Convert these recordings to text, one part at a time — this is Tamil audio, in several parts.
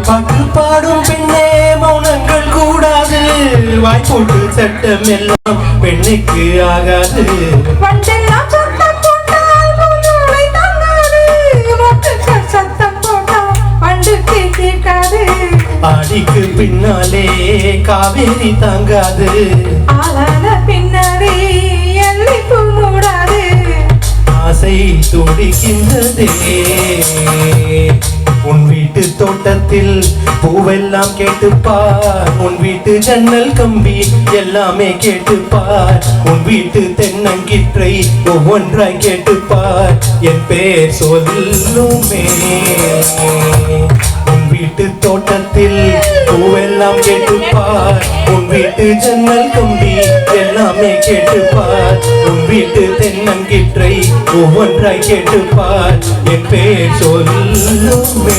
பாட்டு பாடும் பெண்ணே மௌனங்கள் கூடாது. வாய்ப்போட்டு சட்டம் எல்லாம் பெண்ணுக்கு ஆகாது. ஆடிக்கு பின்னாலே காவேரி தாங்காது. பின்னாலே எல்லைப்பு மூடாது. ஆசை துடிக்கின்றதே உன் வீட்டு தோட்டத்தில் பூவெல்லாம் கேட்டுப்பார். உன் வீட்டு ஜன்னல் கம்பி எல்லாமே கேட்டுப்பார். உன் வீட்டு தென்னங்கிற்றை ஒவ்வொன்றாய் கேட்டுப்பார். என் பேர் சொல்லுமே. உன் வீட்டு தோட்டத்தில் பூவெல்லாம் கேட்டுப்பார். உன் வீட்டு ஜன்னல் கம்பி எல்லாமே கேட்டுப்பார். உன் வீட்டு தென்னங்கிற்றை ஒவ்வொன்றாய் கேட்டுப்பார். என் பேர் சொல்லுமே.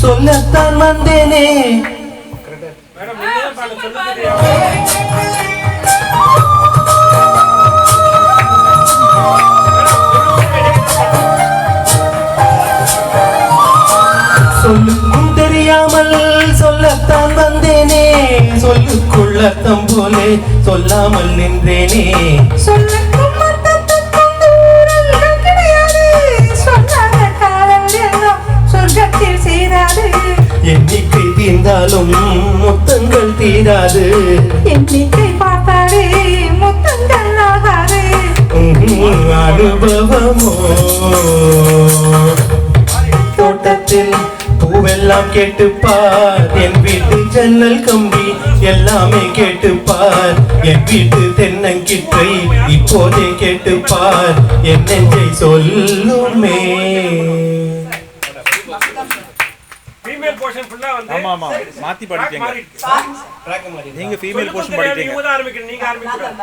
சொல்லத்தான் வந்தேனே சொல்லுக்கும் தெரியாமல் சொல்லத்தான் வந்தேனே. சொல்லுக்குள் அர்த்தம் போலே சொல்லாமல் நின்றேனே. சொல்லுக்கும் அர்த்தத்துக்கும் தூரங்கள் கிடையாது. சொல்லாத காலம் எல்லாம் சொர்க்கத்தில் சேராது. எண்ணிக்கை தீர்ந்தாலும் முத்தங்கள் தீராது. எண்ணிக்கை பார்த்தாலே முத்தங்கள் ஆகாது. அனுபவமோ தோட்டத்தில் பூவெல்லாம் கேட்டுப்பார். என் வீட்டு ஜன்னல் கம்பி எல்லாமே கேட்டுப்பார். என் வீட்டு தென்னங்கிற்றை இப்போதே கேட்டுப்பார். என் நெஞ்சை சொல்லுமே. ஃபீமேல் போர்ஷன் ஃபுல்லா வந்து ஆமா ஆமா மாத்தி படிச்சீங்க. நீங்க ஃபீமேல் போர்ஷன் படிச்சீங்க. நீங்க ஆரம்பிக்கிறீங்க. நீங்க ஆரம்பிக்கிறீங்க.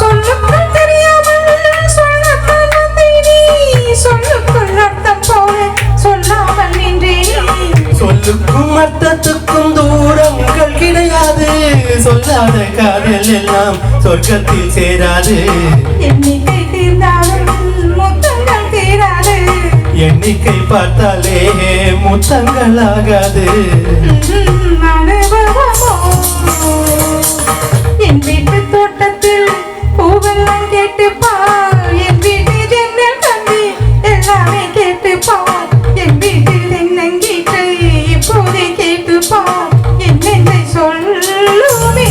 சொல்லுக்குள் தெரியாமல் சொல்லத்தான் வந்தேனே. சொல்லுக்குள் அர்த்தம் போல சொல்லாமல் நின்றேன். சொல்லுக்கும் அர்த்தத்துக்கும் தூரங்கள் கிடையாது. சொல்லாத காதல் எல்லாம் சொர்க்கத்தில் சேராது. எண்ணிக்கை தீர்ந்தாலும் முத்தங்கள் தீராது. எண்ணிக்கை பார்த்தாலே முத்தங்கள் ஆகாது. அனுபவமோ என் வீட்டு தோட்டத்தில் பூவெல்லாம் கேட்டுப்பார். என் வீட்டு ஜன்னல் கம்பி எல்லாமே கேட்டுப்பார். என் வீட்டு தென்னங்கீற்றை இப்போதே கேட்டுப்பார். என்னென்னை சொல்லுமே.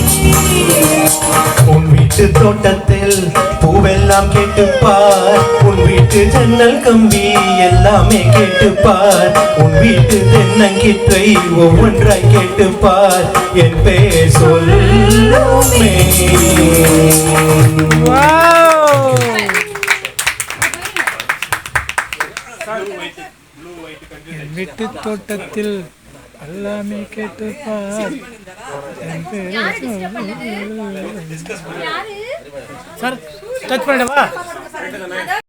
உன் வீட்டு தோட்டத்தில் பூவெல்லாம் கேட்டுப்பார். உன் வீட்டு ஜன்னல் கம்பி எல்லாமே கேட்டுப்பார். உன் வீட்டு தென்னங்கிற்றை ஒவ்வொன்றாய் கேட்டுப்பார். என் பெயர் சொல்லுமே. வீட்டு தோட்டத்தில் எல்லாமே கேட்டுப்பார். சார் டச் பண்ணவா?